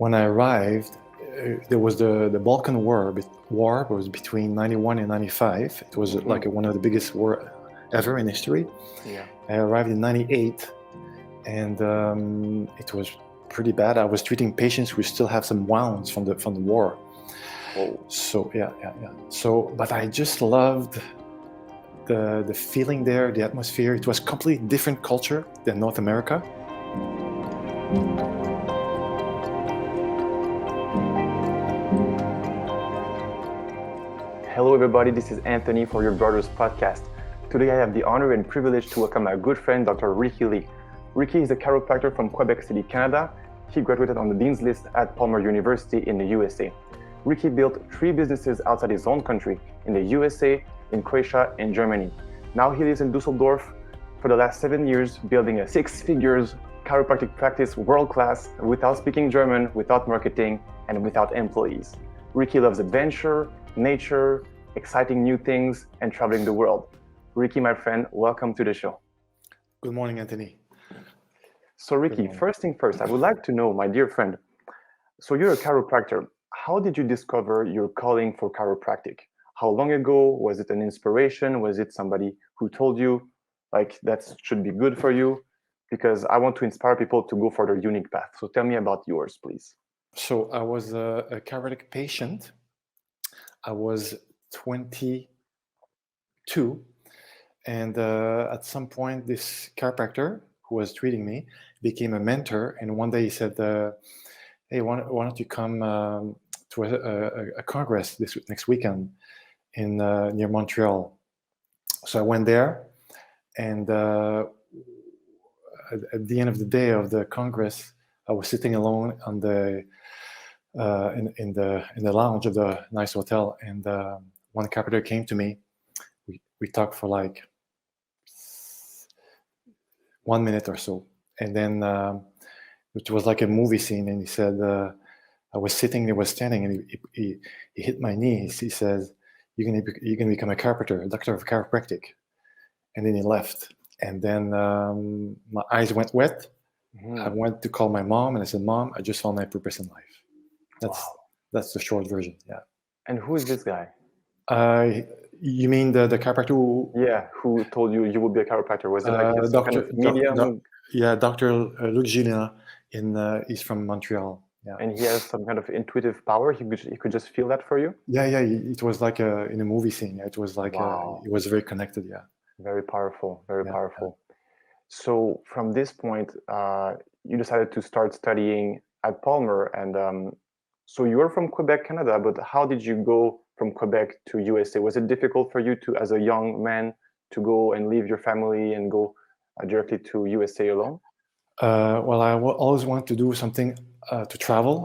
when I arrived, there was the Balkan War. War was between 91 and 95. It was like one of the biggest war ever in history. Yeah. I arrived in 98, and it was pretty bad. I was treating patients who still have some wounds from the war. Whoa. So yeah. So, but I just loved the feeling there, the atmosphere. It was a completely different culture than North America. Hello everybody, this is Anthony for Your Brothers Podcast. Today I have the honor and privilege to welcome my good friend Dr. Ricky Lee. Ricky is a chiropractor from Quebec City, Canada. He graduated on the Dean's List at Palmer University in the USA. Ricky built 3 businesses outside his own country, in the USA, in Croatia, and Germany. Now he lives in Dusseldorf for the last 7 years, building a 6-figure chiropractic practice world-class, without speaking German, without marketing, and without employees. Ricky loves adventure, nature, exciting new things, and traveling the world. Ricky, my friend, welcome to the show. Good morning, Anthony. So Ricky, first thing first, I would like to know, my dear friend, so you're a chiropractor. How did you discover your calling for chiropractic? How long ago? Was it an inspiration? Was it somebody who told you, like, that should be good for you? Because I want to inspire people to go for their unique path. So tell me about yours, please. So I was a chiropractic patient. I was 22, and at some point, this chiropractor who was treating me became a mentor. And one day he said, "Hey, why don't you come to a congress next weekend in near Montreal?" So I went there, and at the end of the day of the congress, I was sitting alone on the in the lounge of the nice hotel, and one chiropractor came to me. We talked for like 1 minute or so, and then it was like a movie scene. And he said, I was sitting, he was standing, and he hit my knee. He says, "You're gonna become a chiropractor, a doctor of chiropractic." And then he left. And then my eyes went wet. I went to call my mom, and I said, "Mom, I just found my purpose in life." That's the short version. Yeah. And who is this guy? You mean the chiropractor who told you would be a chiropractor? Was it like some kind of medium? Dr. Luc Gillin, he's from Montreal. Yeah. And he has some kind of intuitive power. He could just feel that for you. Yeah. It was like in a movie scene. It was like it was very connected. Yeah. Very powerful. Very powerful. Yeah. So from this point, you decided to start studying at Palmer, and so you're from Quebec, Canada. But how did you go from Quebec to USA? Was it difficult for you to, as a young man, to go and leave your family and go directly to USA alone? Well, I always wanted to do something, to travel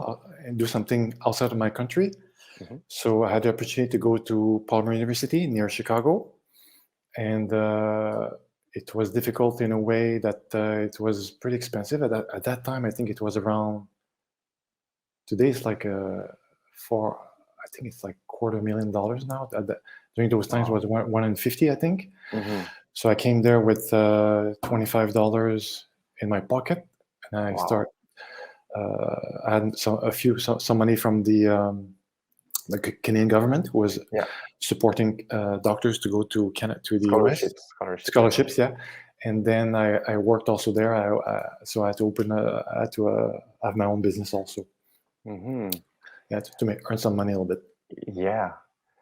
and do something outside of my country. Mm-hmm. So I had the opportunity to go to Palmer University near Chicago, and it was difficult in a way that it was pretty expensive. At that time, I think it was around, today it's like I think it's like $250,000 now. During those times, it was $150, I think. Mm-hmm. So I came there with $25 in my pocket, and I I had some money from the Canadian government, who was supporting doctors to go to Canada, to the US. Scholarships, yeah. And then I worked also there. So I had to have my own business also. Mm-hmm. Yeah, to earn some money a little bit. Yeah.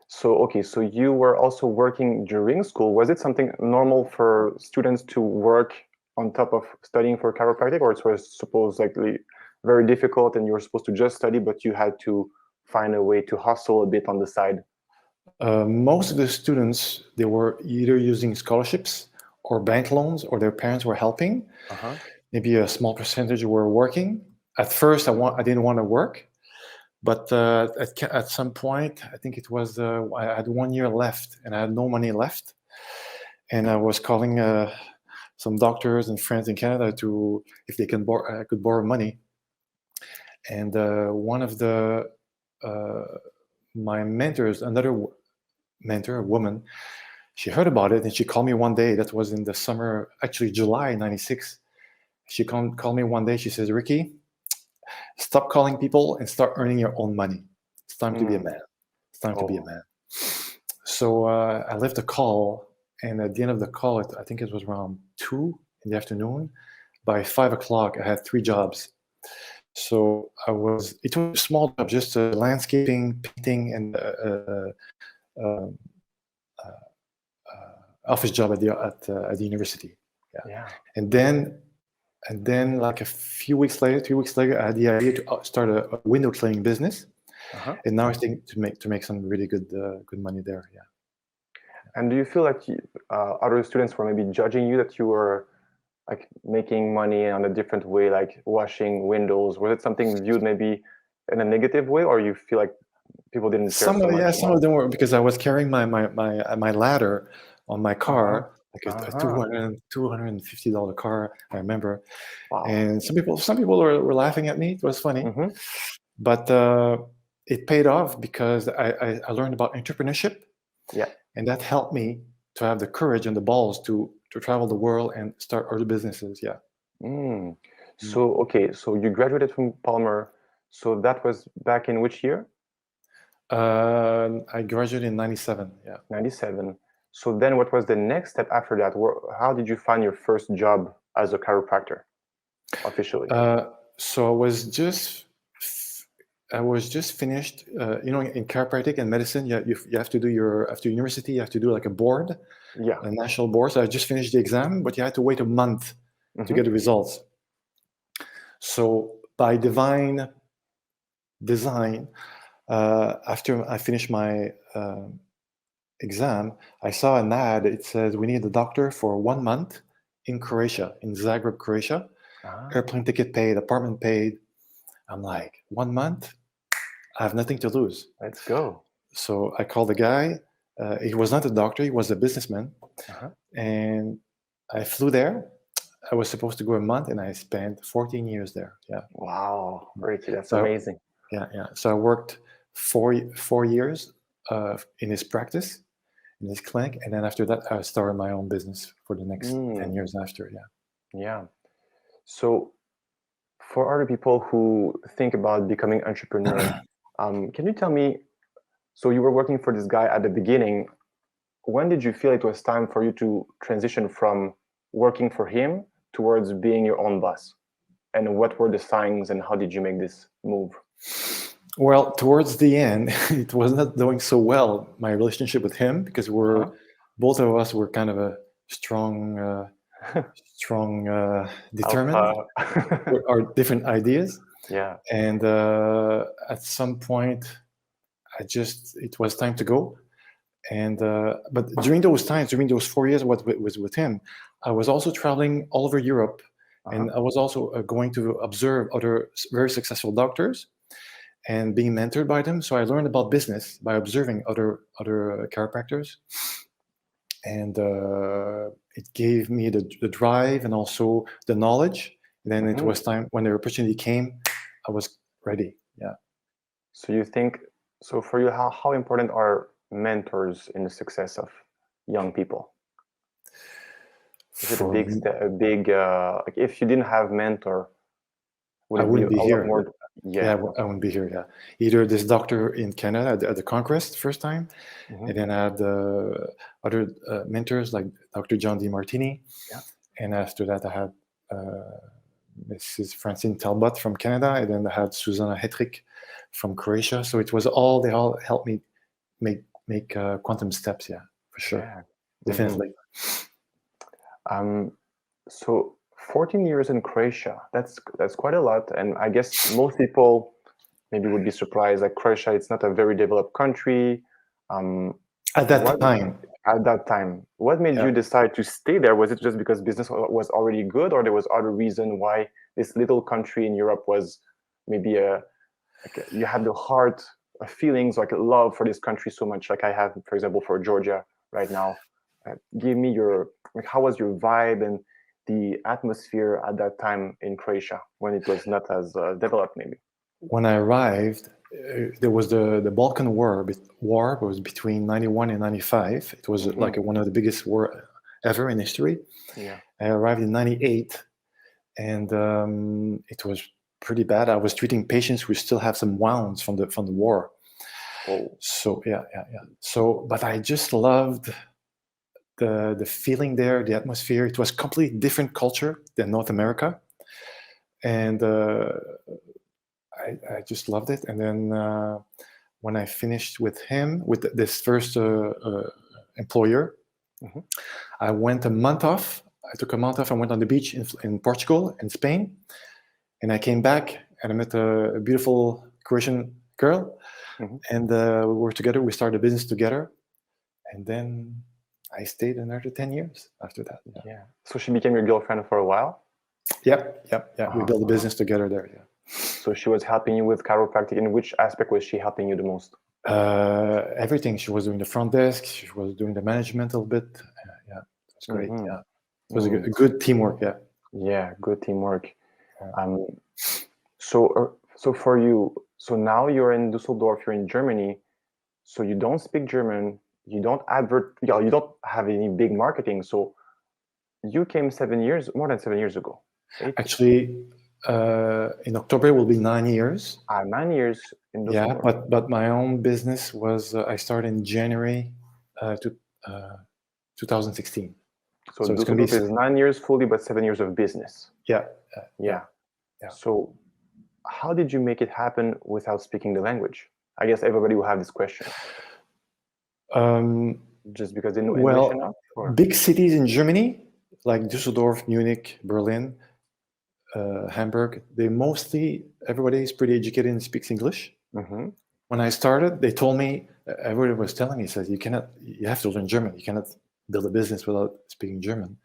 So you were also working during school. Was it something normal for students to work on top of studying for chiropractic, or it was supposedly very difficult and you were supposed to just study, but you had to find a way to hustle a bit on the side? Most of the students, they were either using scholarships or bank loans, or their parents were helping. Uh-huh. Maybe a small percentage were working. At first, I didn't want to work. But at some point, I think it was, I had 1 year left and I had no money left. And I was calling some doctors and friends in Canada if they could borrow money. And one of my mentors, another mentor, a woman, she heard about it and she called me one day. That was in the summer, actually July '96. She called me one day. She says, "Ricky, Stop calling people and start earning your own money. It's time to be a man. It's time to be a Oh. man. So I left the call, and at the end of the call, I think it was around 2 in the afternoon. By 5 o'clock, I had 3 jobs. So it was a small job, just landscaping, painting, and office job at the university. Yeah. And then like a few weeks later, 3 weeks later, I had the idea to start a window cleaning business. And now I think to make some really good money there. Yeah. And do you feel like other students were maybe judging you that you were like making money on a different way, like washing windows? Was it something viewed maybe in a negative way, or you feel like people didn't care so much Some about of them were because I was carrying my ladder on my car, like a $250 car, I remember. Wow. And some people were laughing at me. It was funny, but it paid off because I learned about entrepreneurship. Yeah. And that helped me to have the courage and the balls to travel the world and start other businesses. Yeah. So okay, so you graduated from Palmer. So that was back in which year? I graduated in 97. Yeah. 97. So then what was the next step after that? How did you find your first job as a chiropractor officially? So I was just finished, in chiropractic and medicine, you have to do after university, you have to do like a board, Yeah. a national board. So I just finished the exam, but you had to wait a month to get the results. So by divine design, after I finished my exam, I saw an ad. It says we need a doctor for 1 month in Croatia, in Zagreb, Croatia. Airplane ticket paid, apartment paid. I'm like, 1 month? I have nothing to lose. Let's go. So I called the guy. He was not a doctor, he was a businessman. And I flew there. I was supposed to go a month, and I spent 14 years there. Yeah. Wow, Ricky, that's amazing. Yeah. So I worked 4 years in his practice, in his clinic, and then after that, I started my own business for the next 10 years after. Yeah. Yeah. So for other people who think about becoming entrepreneur, can you tell me, so you were working for this guy at the beginning. When did you feel it was time for you to transition from working for him towards being your own boss? And what were the signs, and how did you make this move? Well, towards the end, it was not doing so well, my relationship with him, because both of us were kind of a strong, determined, with our different ideas. Yeah. And at some point, it was time to go. And but during those 4 years was with him, I was also traveling all over Europe, and I was also going to observe other very successful doctors and being mentored by them. So I learned about business by observing other chiropractors, and it gave me the drive and also the knowledge. And then it was time when the opportunity came, I was ready. Yeah. So you think, so for you, how important are mentors in the success of young people? Is it a big like if you didn't have mentor, I wouldn't be here. Yeah, I wouldn't be here. Yeah, either this doctor in Canada at the Conquest first time, and then I had other mentors like Dr. John Demartini, and after that I had Mrs. Francine Talbot from Canada, and then I had Susanna Hetrick from Croatia. So it was they all helped me make quantum steps. Yeah, for sure, definitely. So 14 years in Croatia, that's quite a lot. And I guess most people maybe would be surprised, like Croatia, it's not a very developed country. At that time. What made you decide to stay there? Was it just because business was already good, or there was other reason why this little country in Europe was maybe you had the heart of feelings, like a love for this country so much, like I have, for example, for Georgia right now? Give me how was your vibe and the atmosphere at that time in Croatia when it was not as developed, maybe? When I arrived, there was the Balkan War. Was between 91 and 95. It was like one of the biggest war ever in history. Yeah. I arrived in 98, and it was pretty bad. I was treating patients who still have some wounds from the war. Oh, So yeah. So, but I just loved the feeling there, the atmosphere. It was completely different culture than North America, and I just loved it. And then when I finished with him, with this first employer, mhm. I went a month off. I took a month off and went on the beach in Portugal and Spain. And I came back and I met a beautiful Croatian girl. Mhm. And we were together. We started a business together. And then I stayed another 10 years after that. Yeah. Yeah. So she became your girlfriend for a while. Yep. We built a Uh-huh. business together there. Yeah. So she was helping you with chiropractic. In which aspect was she helping you the most? Everything. She was doing the front desk. She was doing the management a little bit. Yeah, it was great. Mhm. Yeah, it was a good teamwork. Yeah. Yeah, good teamwork. Yeah. So for you, so now you're in Dusseldorf, you're in Germany. So you don't speak German. You don't you don't have any big marketing. So you came more than 7 years ago. Actually, in October will be 9 years. 9 years in Yeah, Dusseldorf. but my own business was I started in January 2016. So So it's going to Dusseldorf be is 9 years fully, but 7 years of business. yeah. Yeah. Yeah. So how did you make it happen without speaking the language? I guess everybody will have this question. Just because they know English enough? Or? Big cities in Germany like Dusseldorf, Munich, Berlin, Hamburg, everybody is pretty educated and speaks English. Mm-hmm. When I started, they told me, everybody was telling me, says you have to learn German. You cannot build a business without speaking German.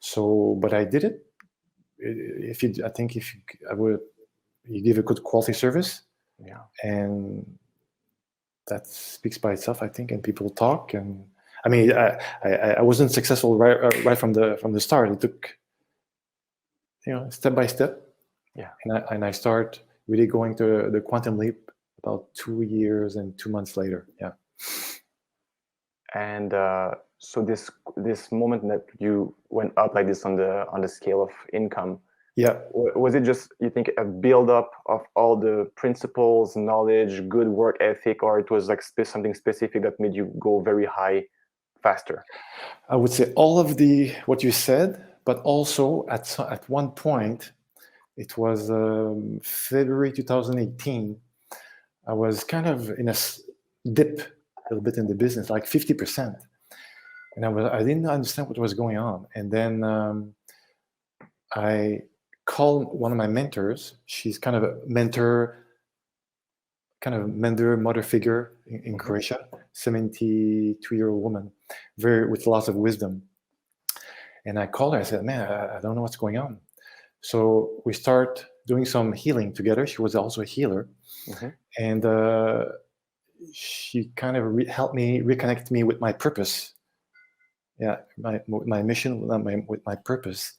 So, but I did it. You give a good quality service, Yeah, and that speaks by itself, I think, and people talk. And I mean, I wasn't successful right from the start. It took, step by step. yeah. And I start really going to the quantum leap about 2 years and 2 months later. Yeah. And so this moment that you went up like this on the scale of income, Yeah. was it just, you think, a build up of all the principles, knowledge, good work ethic, or it was like something specific that made you go very high faster? I would say all of what you said, but also at one point, it was February 2018. I was kind of in a dip a little bit in the business, like 50%, and I didn't understand what was going on. And then I called one of my mentors. She's kind of a mentor, mother figure in Croatia, 72-year-old woman, with lots of wisdom. And I called her. I said, "Man, I don't know what's going on." So we start doing some healing together. She was also a healer, and she kind of helped me reconnect me with my purpose. Yeah, my mission, with my purpose,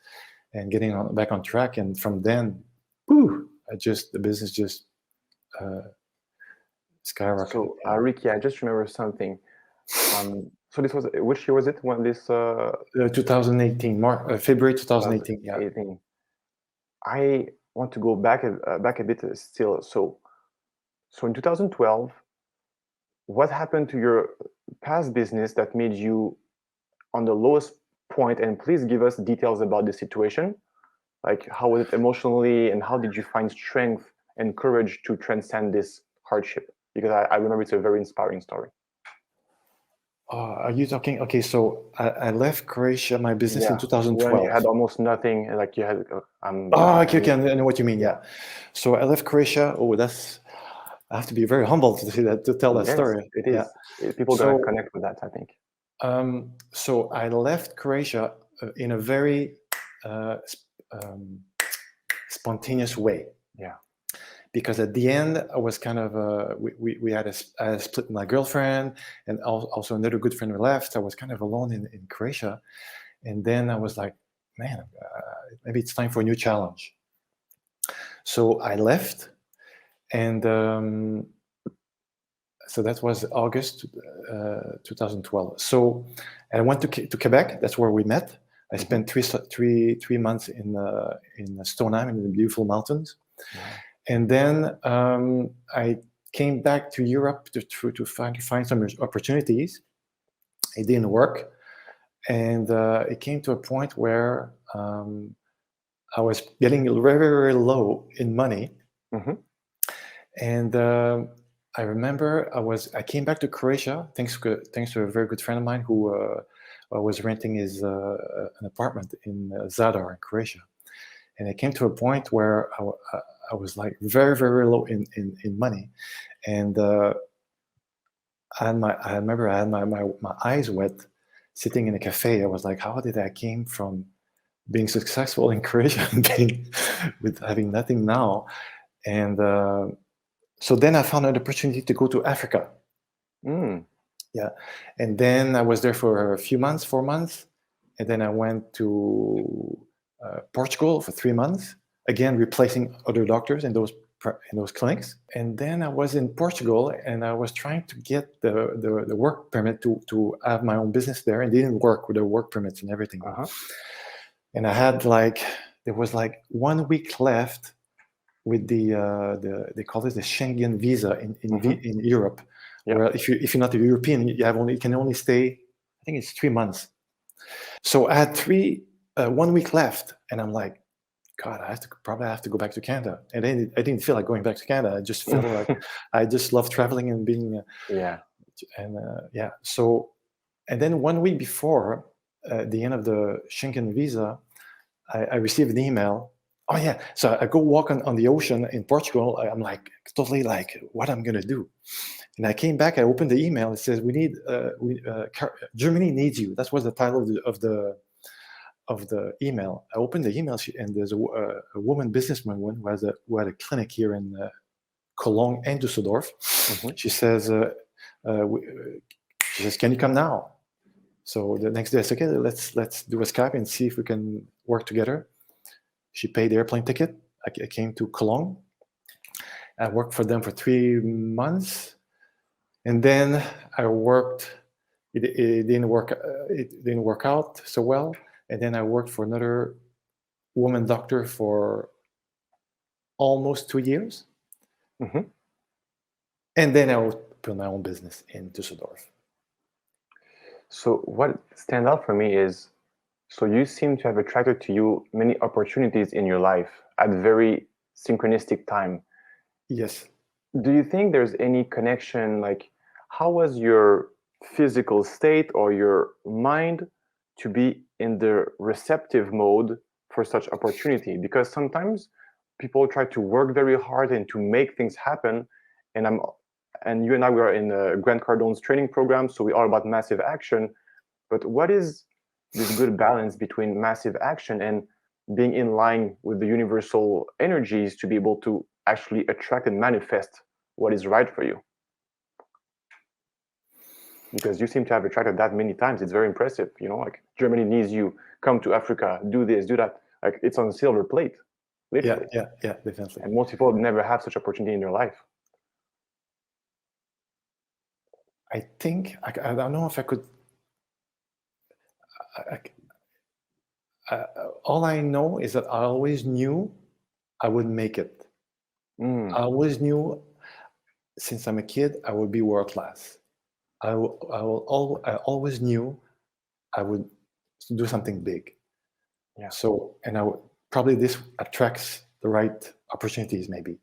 and getting back on track. And from then, the business just skyrocketed. So Ricky, I just remember something. So this was, which year was it when this? 2018, February 2018. Yeah. 2018. I want to go back a bit still. So in 2012, what happened to your past business that made you on the lowest point? And please give us details about the situation. Like, how was it emotionally, and how did you find strength and courage to transcend this hardship? Because I remember it's a very inspiring story. Are you talking? Okay, so I left Croatia, my business, in 2012. When you had almost nothing, like you had. Okay, I know what you mean. Yeah. So I left Croatia. I have to be very humble to tell that story. It is. Yeah. People are going to connect with that, I think. So I left Croatia in a very spontaneous way. Yeah. Because at the end, I was kind of we had a split with my girlfriend, and also another good friend left. I was kind of alone in Croatia, and then I was like, man, maybe it's time for a new challenge. So I left, and so that was August 2012. So I went to Quebec. That's where we met. I spent 3 months in Stoneham in the beautiful mountains. Yeah. And then I came back to Europe to find some opportunities. It didn't work, and it came to a point where I was getting very, very low in money. Mm-hmm. And I remember I came back to Croatia thanks to a very good friend of mine who was renting an apartment in Zadar in Croatia. And it came to a point where I was like very, very low in money. And I remember I had my eyes wet sitting in a cafe. I was like, how did I came from being successful in Croatia and with having nothing now? And so then I found an opportunity to go to Africa. Mm. Yeah. And then I was there for a few months, 4 months. And then I went to Portugal for 3 months, again, replacing other doctors in those clinics. And then I was in Portugal and I was trying to get the work permit to have my own business there. And it didn't work with the work permits and everything. Uh-huh. And I had there was 1 week left with they call it the Schengen visa in Europe, Yeah. where if you're not a European, you can only stay, I think it's 3 months. So I had 1 week left, and I'm like, God, probably have to go back to Canada. And then I didn't feel like going back to Canada. I just felt like I just love traveling and being Yeah. and yeah. So and then 1 week before the end of the Schengen visa, I received an email. Oh yeah, so I go walk on the ocean in Portugal. I'm like totally like what I'm gonna do. And I came back. I opened the email. It says Germany needs you. That was the title of the email. I opened the email, and there's a woman businesswoman who had a clinic here in Cologne and Dusseldorf. Mm-hmm. She says, "Can you come now?" So the next day I said, okay, let's do a Skype and see if we can work together. She paid the airplane ticket. I came to Cologne. I worked for them for 3 months, and then I worked. It didn't work. It didn't work out so well. And then I worked for another woman doctor for almost 2 years. Mm-hmm. And then I opened my own business in Dusseldorf. So what stands out for me is, so you seem to have attracted to you many opportunities in your life at very synchronistic time. Yes. Do you think there's any connection, like how was your physical state or your mind to be in the receptive mode for such opportunity? Because sometimes people try to work very hard and to make things happen. And you and I, we are in Grant Cardone's training program, so we're all about massive action. But what is this good balance between massive action and being in line with the universal energies to be able to actually attract and manifest what is right for you? Because you seem to have attracted that many times. It's very impressive. Like Germany needs you, come to Africa, do this, do that. Like it's on a silver plate, literally. Yeah, definitely. And most people never have such opportunity in their life. I think I don't know if I could. All I know is that I always knew I would make it. I always knew since I'm a kid I would be world class. I always knew I would do something big. Yeah. So, and probably this attracts the right opportunities, maybe.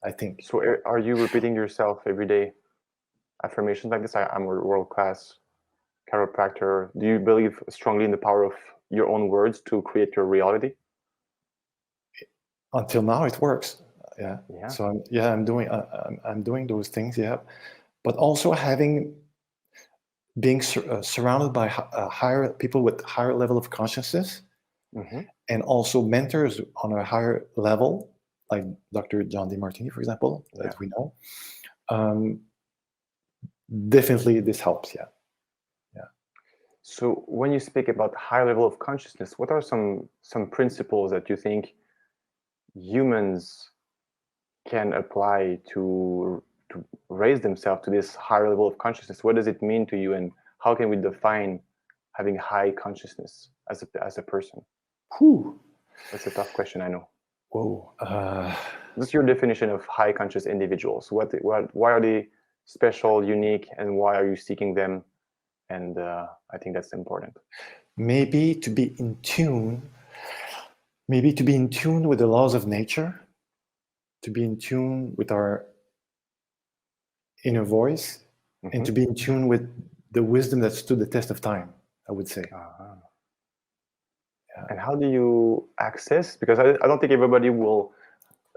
I think. So, are you repeating yourself every day? Affirmations like this? I'm a world class chiropractor. Do you believe strongly in the power of your own words to create your reality? Until now, it works. Yeah. Yeah. So I'm doing those things. Yeah, but also being surrounded by higher people with higher level of consciousness, and also mentors on a higher level, like Dr. John Demartini, for example, that we know. Definitely, this helps. Yeah. So when you speak about high level of consciousness, what are some principles that you think humans can apply to raise themselves to this higher level of consciousness? What does it mean to you, and how can we define having high consciousness as a person? Whew. That's a tough question, I know. Whoa. What's your definition of high conscious individuals? Why are they special, unique, and why are you seeking them? And I think that's important. Maybe to be in tune. Maybe to be in tune with the laws of nature. To be in tune with our inner voice, and to be in tune with the wisdom that stood the test of time, I would say. Uh-huh. Yeah. And how do you access? Because I don't think everybody will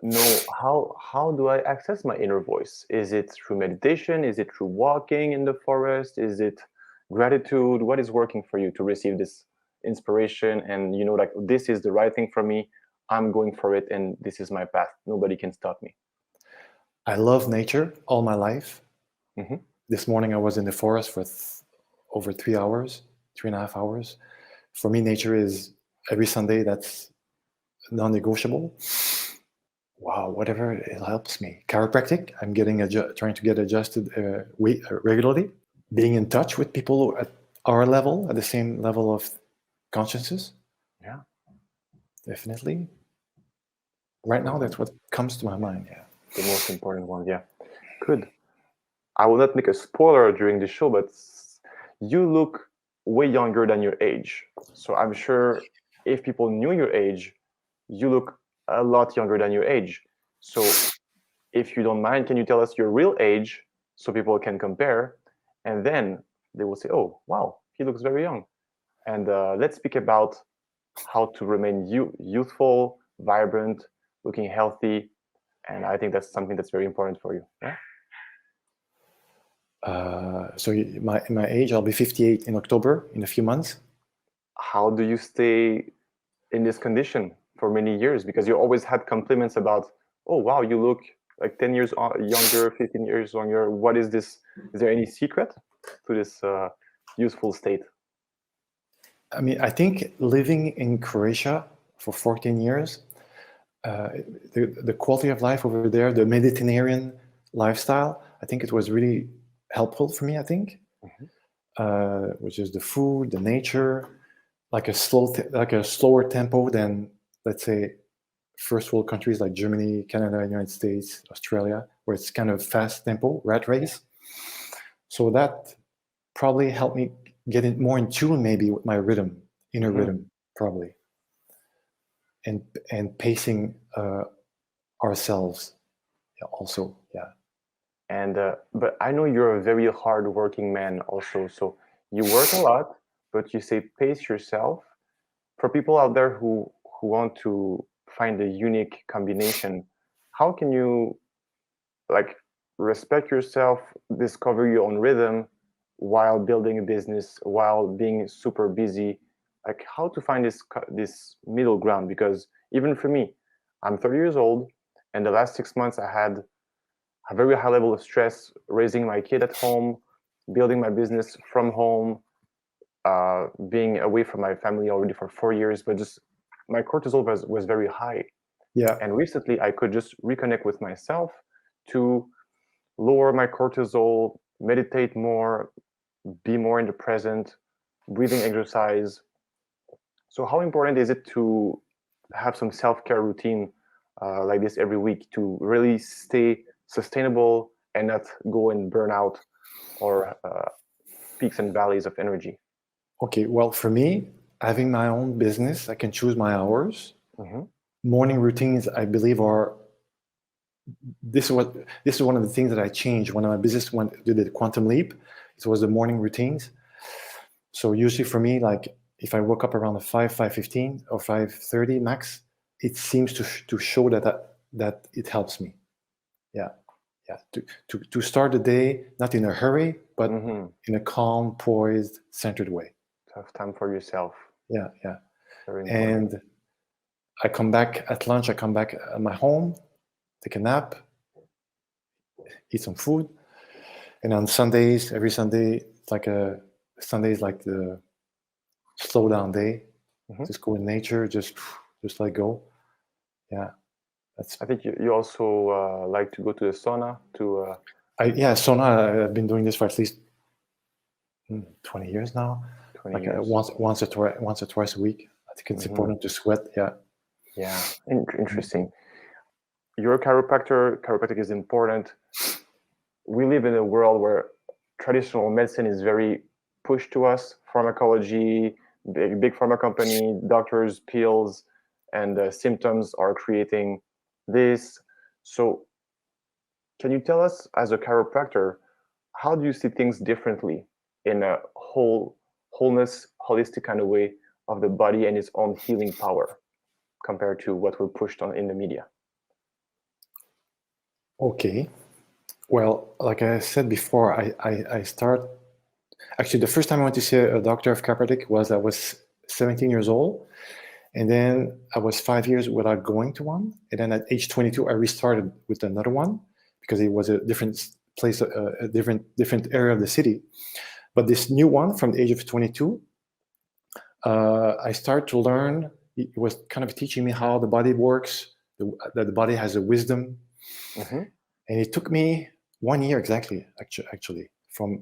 know how do I access my inner voice? Is it through meditation? Is it through walking in the forest? Is it gratitude? What is working for you to receive this inspiration and like this is the right thing for me? I'm going for it and this is my path. Nobody can stop me. I love nature all my life. Mm-hmm. This morning I was in the forest for over 3 hours, 3.5 hours. For me, nature is every Sunday. That's non-negotiable. Wow, whatever, it helps me. Chiropractic, I'm trying to get adjusted regularly. Being in touch with people at our level, at the same level of consciousness. Yeah, definitely. Right now, that's what comes to my mind. Yeah, the most important one. Yeah, good. I will not make a spoiler during the show, but you look way younger than your age. So I'm sure if people knew your age, you look a lot younger than your age. So if you don't mind, can you tell us your real age so people can compare? And then they will say, oh, wow, he looks very young. And let's speak about how to remain youthful, vibrant, looking healthy. And I think that's something that's very important for you. Yeah. So my age, I'll be 58 in October, in a few months. How do you stay in this condition for many years? Because you always had compliments about, oh, wow, you look like 10 years younger, 15 years younger. What is this? Is there any secret to this youthful state? I mean, I think living in Croatia for 14 years, the quality of life over there, the Mediterranean lifestyle, I think it was really helpful for me, I think. Which is the food, the nature, like a slower tempo than, let's say, first world countries like Germany, Canada, United States, Australia, where it's kind of fast tempo, rat race. So that probably helped me get more in tune, maybe, with my rhythm, inner rhythm, probably, and pacing ourselves, also, yeah. And but I know you're a very hard-working man, also. So you work a lot, but you say pace yourself. For people out there who want to find a unique combination, how can you like respect yourself, discover your own rhythm while building a business, while being super busy? Like how to find this middle ground? Because even for me, I'm 30 years old, and the last 6 months I had a very high level of stress raising my kid at home, building my business from home, being away from my family already for 4 years, but just my cortisol was very high. Yeah. And recently I could just reconnect with myself to lower my cortisol, meditate more, be more in the present, breathing exercise. So how important is it to have some self-care routine like this every week to really stay sustainable and not go in burnout or peaks and valleys of energy? Okay, well, for me, having my own business, I can choose my hours. Morning routines, I believe, this is one of the things that I changed when my business did the quantum leap. It was the morning routines. So usually for me, like if I woke up around 5:15 or 5:30 max, it seems to show that it helps me. Yeah. To start the day not in a hurry, but in a calm, poised, centered way. To have time for yourself. Yeah. Very important. And I come back at lunch. I come back at my home, take a nap, eat some food, and on Sundays, every Sunday, it's like Sunday's like the slow down day. Just go in nature, just let go. Yeah, I think you also like to go to the sauna to. Sauna. I've been doing this for at least 20 years now. 20 years. Once or twice a week. I think it's important to sweat. Yeah. Yeah, interesting. You're a chiropractor. Chiropractic is important. We live in a world where traditional medicine is very pushed to us. Pharmacology, big pharma company, doctors, pills, and symptoms are creating this. So, can you tell us, as a chiropractor, how do you see things differently in a wholeness, holistic kind of way of the body and its own healing power compared to what we're pushed on in the media? Okay. Well, like I said before, I start. Actually, the first time I went to see a doctor of chiropractic was I was 17 years old. And then I was 5 years without going to one. And then at age 22, I restarted with another one because it was a different place, a different area of the city. But this new one from the age of 22, I started to learn. It was kind of teaching me how the body works, that the body has a wisdom. Mm-hmm. And it took me 1 year exactly, actually.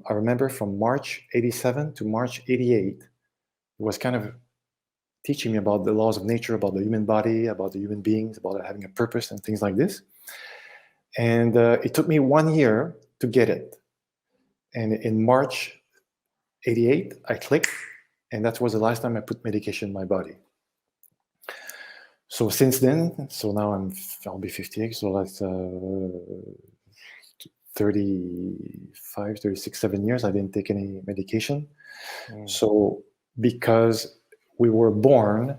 I remember from March 87 to March 88, it was kind of teaching me about the laws of nature, about the human body, about the human beings, about having a purpose and things like this. And it took me 1 year to get it. And in March 88, I clicked, and that was the last time I put medication in my body. So since then, so now I'll be 58, so that's 35, 36, 7 years, I didn't take any medication. So because we were born,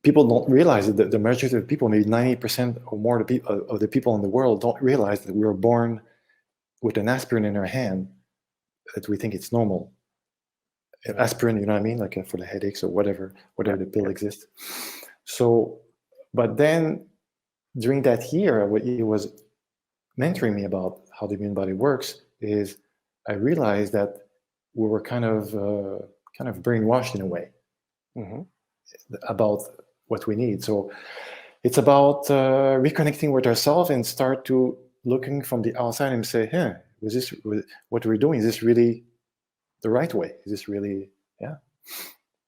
people don't realize that the majority of people, maybe 90% or more of the people in the world don't realize that we were born with an aspirin in our hand, that we think it's normal. Aspirin, you know what I mean? Like for the headaches or whatever the pill exists. So, but then during that year, what he was mentoring me about how the human body works is I realized that we were kind of brainwashed in a way about what we need. So it's about reconnecting with ourselves and start to looking from the outside and say, hey, what we're doing? Is this really the right way? Is this really,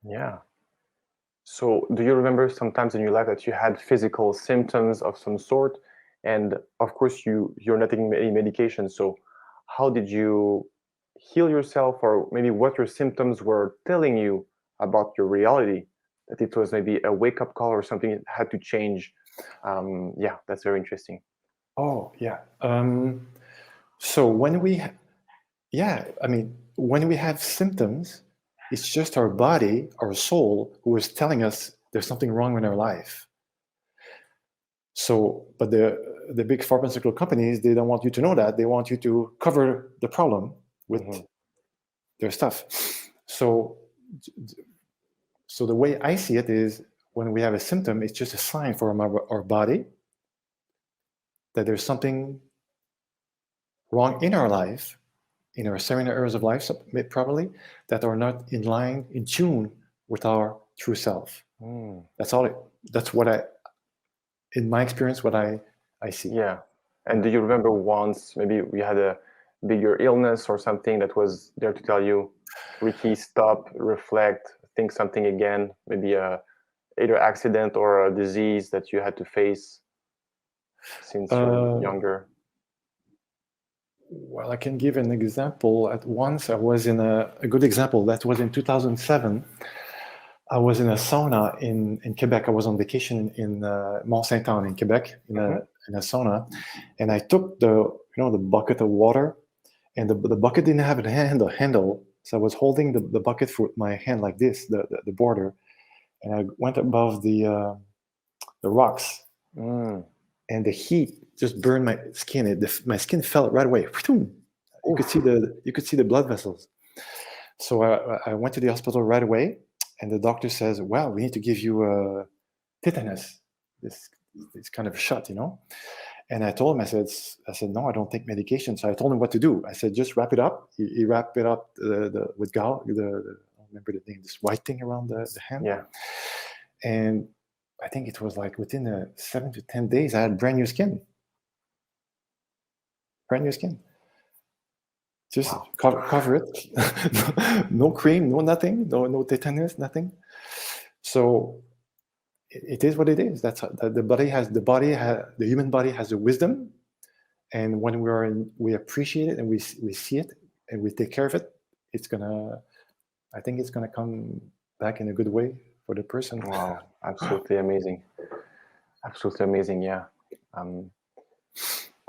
Yeah. So do you remember sometimes in your life that you had physical symptoms of some sort? And of course, you're not taking any medication. So how did you heal yourself, or maybe what your symptoms were telling you about your reality? That it was maybe a wake-up call or something that had to change. Yeah, that's very interesting. Oh, yeah. So when we have symptoms, it's just our body, our soul, who is telling us there's something wrong in our life. So, but the big pharmaceutical companies, they don't want you to know that. They want you to cover the problem with their stuff. So the way I see it is, when we have a symptom, it's just a sign for our body that there's something wrong in our life, in our 7 areas of life, probably, that are not in tune with our true self. That's all. That's what in my experience, what I see. Yeah. And do you remember once maybe we had a bigger illness or something that was there to tell you, Ricky, stop, reflect, think something again, maybe either accident or a disease that you had to face since you're younger? Well, I can give an example. At once, I was in a good example. That was in 2007. I was in a sauna in Quebec. I was on vacation in Mont-Saint-Anne in Quebec in a sauna, and I took the bucket of water, and the bucket didn't have a handle, so I was holding the bucket with my hand like this, the border, and I went above the rocks, and the heat just burned my skin. My skin fell right away. You could see the blood vessels. So I went to the hospital right away. And the doctor says, well, we need to give you a tetanus, this kind of shot, And I told him, I said, no, I don't take medication. So I told him what to do. I said, just wrap it up. He wrapped it up with gauze, I don't remember the name, this white thing around the hand. Yeah. And I think it was like within 7 to 10 days, I had brand new skin. Brand new skin. Just cover it. No cream, no nothing, no tetanus, nothing. So it is what it is. That's the human body has the wisdom, and when we appreciate it and we see it and we take care of it, I think it's gonna come back in a good way for the person. Wow, absolutely amazing. Absolutely amazing, yeah.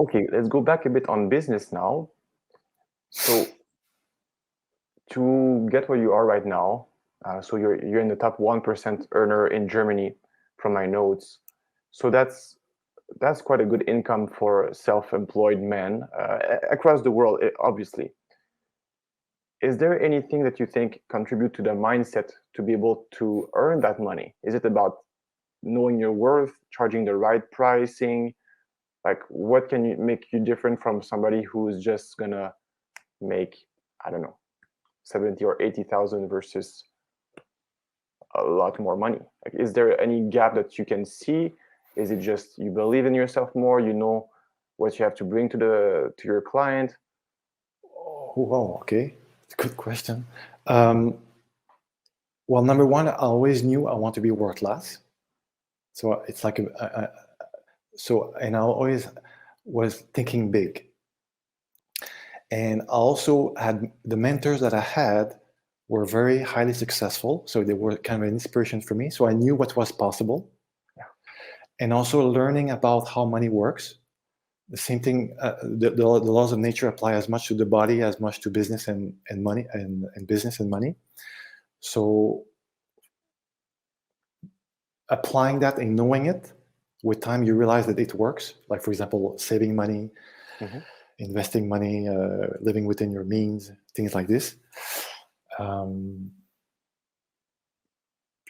Okay, let's go back a bit on business now. So to get where you are right now, so you're in the top 1% earner in Germany from my notes. So that's quite a good income for self-employed men across the world, obviously. Is there anything that you think contribute to the mindset to be able to earn that money? Is it about knowing your worth, charging the right pricing? Like, what can you make you different from somebody who is just gonna make, I don't know, 70 or 80,000 versus a lot more money? Like, is there any gap that you can see? Is it just you believe in yourself more? You know what you have to bring to your client? Oh, wow, okay, good question. Well, number one, I always knew I want to be world class. So it's like and I always was thinking big. And I also had the mentors that I had were very highly successful, so they were kind of an inspiration for me. So I knew what was possible, and also learning about how money works. The same thing, the laws of nature apply as much to the body as much to business and money and business and money. So applying that and knowing it, with time you realize that it works. Like, for example, saving money, investing money, living within your means, things like this.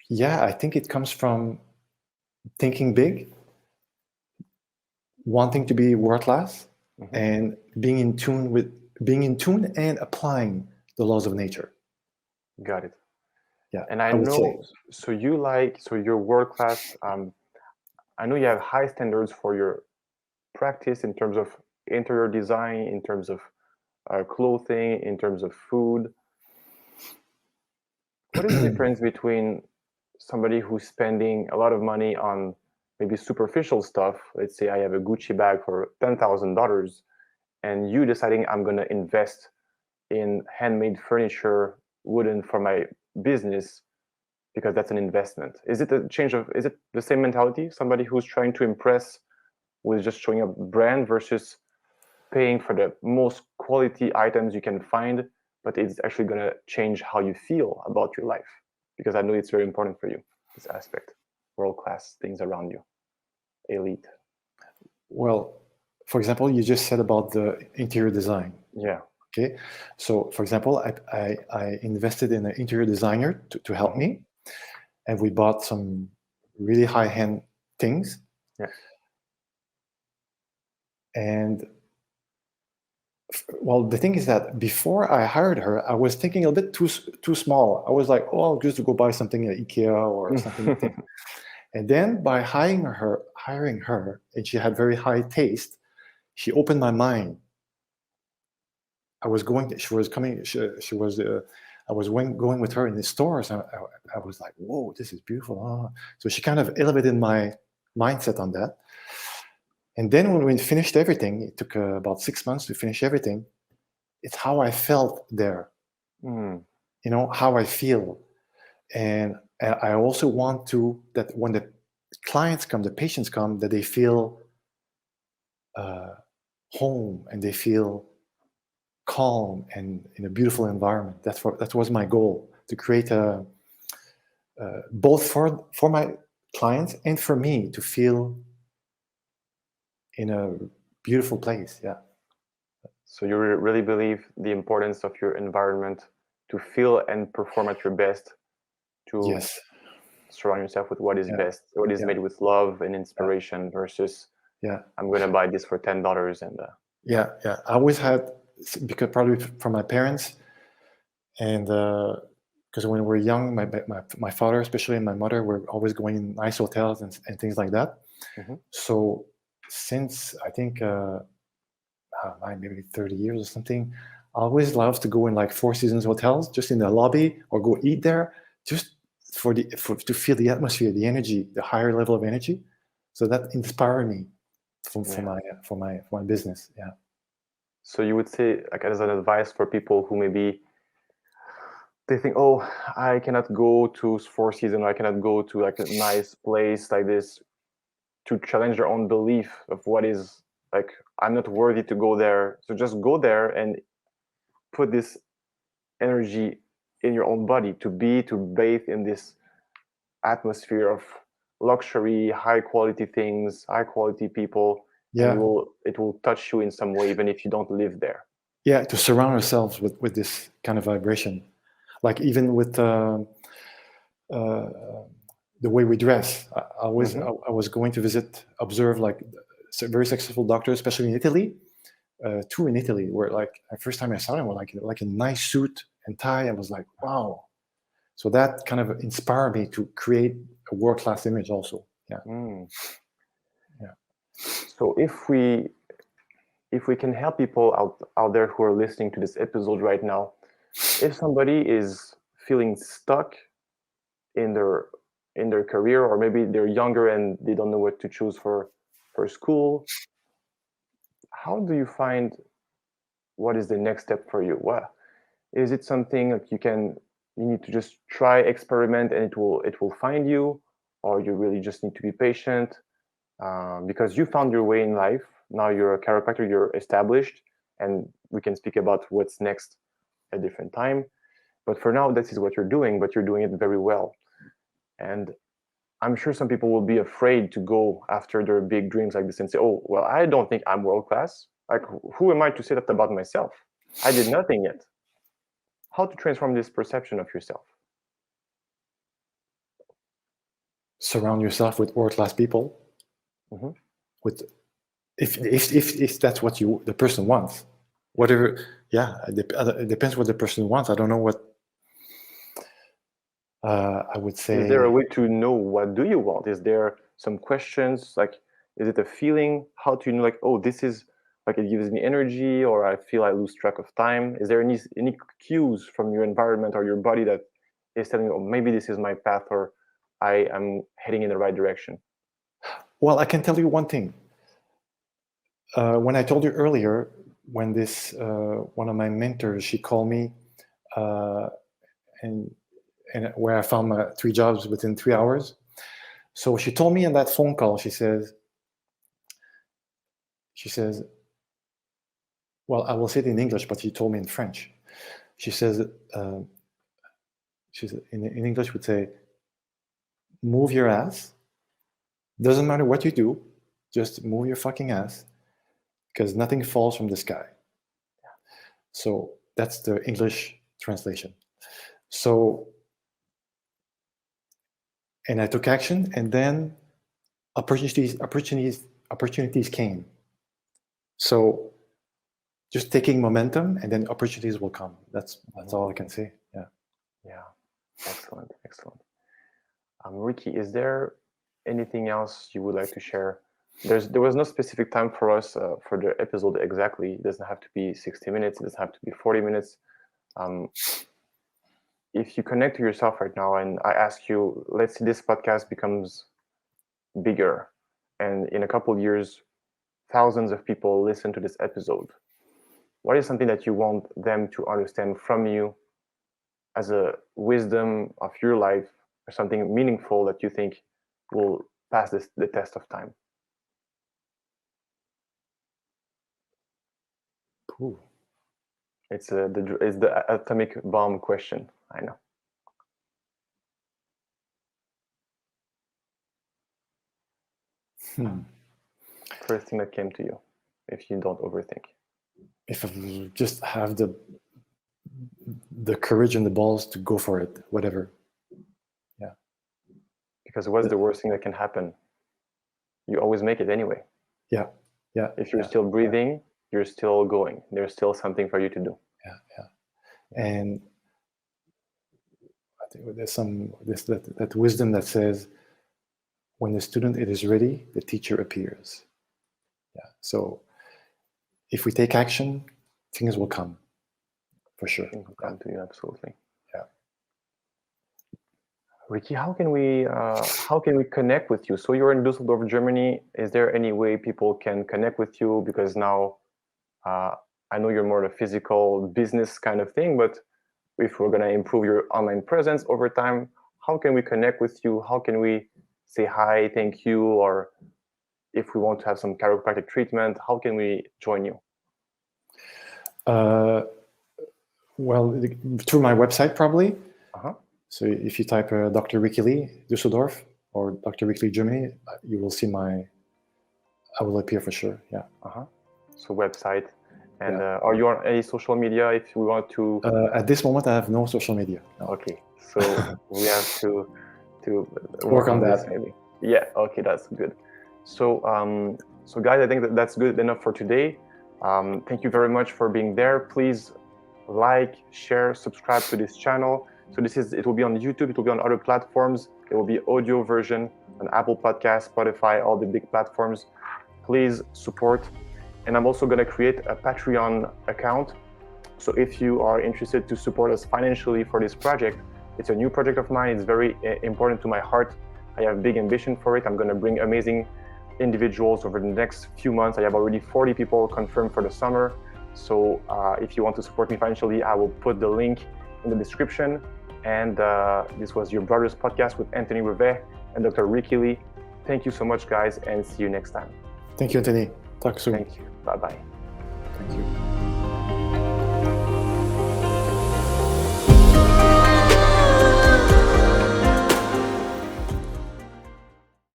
Yeah, I think it comes from thinking big, wanting to be world class, and being in tune and applying the laws of nature. Got it. Yeah, and I know. So you're world class. I know you have high standards for your practice in terms of interior design, in terms of clothing, in terms of food. What is the difference between somebody who's spending a lot of money on maybe superficial stuff? Let's say I have a Gucci bag for $10,000, and you deciding I'm going to invest in handmade furniture, wooden for my business, because that's an investment. Is it the same mentality? Somebody who's trying to impress with just showing a brand versus paying for the most quality items you can find, but it's actually going to change how you feel about your life? Because I know it's very important for you, this aspect, world-class things around you, elite. Well, for example, you just said about the interior design. Yeah. Okay. So, for example, I invested in an interior designer to help me, and we bought some really high-end things. Yeah. And well, the thing is that before I hired her, I was thinking a bit too small. I was like, oh, I'll just go buy something at IKEA or something. And then by hiring her, and she had very high taste, she opened my mind. I was going with her in the stores. I was like, whoa, this is beautiful. Oh. So she kind of elevated my mindset on that. And then when we finished everything, it took about 6 months to finish everything. It's how I felt there, how I feel. And I also want that when the clients come, the patients come, that they feel home and they feel calm and in a beautiful environment. That was my goal, to create both for my clients and for me to feel in a beautiful place. Yeah. So you really believe the importance of your environment to feel and perform at your best, to surround yourself with what is best, what is made with love and inspiration versus I'm going to buy this for $10 and yeah. I always had, because probably from my parents, and because when we were young, my father especially and my mother were always going in nice hotels and things like that. So since I think maybe 30 years or something, I always loved to go in like Four Seasons hotels, just in the lobby, or go eat there, just to feel the atmosphere, the energy, the higher level of energy. So that inspired me for my business. Yeah. So you would say, like, as an advice for people who maybe they think, oh, I cannot go to Four Seasons, I cannot go to like a nice place like this, to challenge their own belief of what is like, I'm not worthy to go there. So just go there and put this energy in your own body to bathe in this atmosphere of luxury, high quality things, high quality people, and Yeah. it will touch you in some way, even if you don't live there. Yeah, to surround ourselves with this kind of vibration, like even with the way we dress. I was going to observe like very successful doctors, especially in Italy. Two in Italy, where like the first time I saw them, were like a nice suit and tie. I was like, wow. So that kind of inspired me to create a world-class image also. Yeah. Yeah. So if we can help people out there who are listening to this episode right now, if somebody is feeling stuck in their career, or maybe they're younger and they don't know what to choose for school, how do you find what is the next step for you? What is it? Something like you need to just try, experiment, and it will find you, or you really just need to be patient, because you found your way in life. Now you're a chiropractor, you're established, and we can speak about what's next at a different time. But for now, this is what you're doing, but you're doing it very well. And I'm sure some people will be afraid to go after their big dreams like this and say, oh, well, I don't think I'm world class. Like, who am I to say that about myself? I did nothing yet. How to transform this perception of yourself? Surround yourself with world-class people. With if that's what the person wants, whatever. Yeah, it depends what the person wants. I don't know what I would say. Is there a way to know what do you want? Is there some questions, like, is it a feeling? How do you know, like, oh, this is like, it gives me energy, or I feel I lose track of time? Is there any cues from your environment or your body that is telling you, oh, maybe this is my path, or I am heading in the right direction? Well, I can tell you one thing. When I told you earlier, when this one of my mentors, she called me, and where I found my 3 jobs within 3 hours. So she told me in that phone call, she says, well, I will say it in English, but she told me in French. She says, in English would say, move your ass. Doesn't matter what you do, just move your fucking ass, because nothing falls from the sky. So that's the English translation. So, and I took action, and then opportunities came. So just taking momentum, and then opportunities will come. That's all I can say. Yeah. Excellent. Ricky, is there anything else you would like to share? There was no specific time for us for the episode exactly. It doesn't have to be 60 minutes. It doesn't have to be 40 minutes. If you connect to yourself right now, and I ask you, let's say this podcast becomes bigger, and in a couple of years, thousands of people listen to this episode, what is something that you want them to understand from you as a wisdom of your life, or something meaningful that you think will pass the test of time? Ooh. It's the atomic bomb question. I know. First thing that came to you, if you don't overthink. If I just have the courage and the balls to go for it, whatever. Yeah. Because what's the worst thing that can happen? You always make it anyway. Yeah. If you're still breathing, you're still going. There's still something for you to do. Yeah. And I think there's that wisdom that says, when the student is ready, the teacher appears. Yeah. So if we take action, things will come, for sure. Things will come to you, absolutely. Yeah. Ricky, how can we connect with you? So you're in Dusseldorf, Germany. Is there any way people can connect with you? Because now uh, I know you're more a physical business kind of thing, but if we're gonna improve your online presence over time, how can we connect with you? How can we say hi, thank you, or if we want to have some chiropractic treatment, how can we join you? Well, through my website probably. Uh-huh. So if you type Dr. Ricky Lee Dusseldorf or Dr. Ricky Lee Germany, you will see I will appear for sure. Yeah. Uh-huh. So website. And are you on any social media if we want to? At this moment, I have no social media. No. Okay, so we have to Work on this that. maybe. Yeah. Okay, that's good. So so guys, I think that's good enough for today. Thank you very much for being there. Please like, share, subscribe to this channel. So it will be on YouTube, it will be on other platforms. It will be audio version on Apple Podcasts, Spotify, all the big platforms. Please support. And I'm also going to create a Patreon account. So if you are interested to support us financially for this project, it's a new project of mine. It's very important to my heart. I have big ambition for it. I'm going to bring amazing individuals over the next few months. I have already 40 people confirmed for the summer. So if you want to support me financially, I will put the link in the description. And this was your Brothers Podcast with Anthony Rivest and Dr. Ricky Lee. Thank you so much, guys, and see you next time. Thank you, Anthony. Talk soon. Thank you. Bye-bye. Thank you.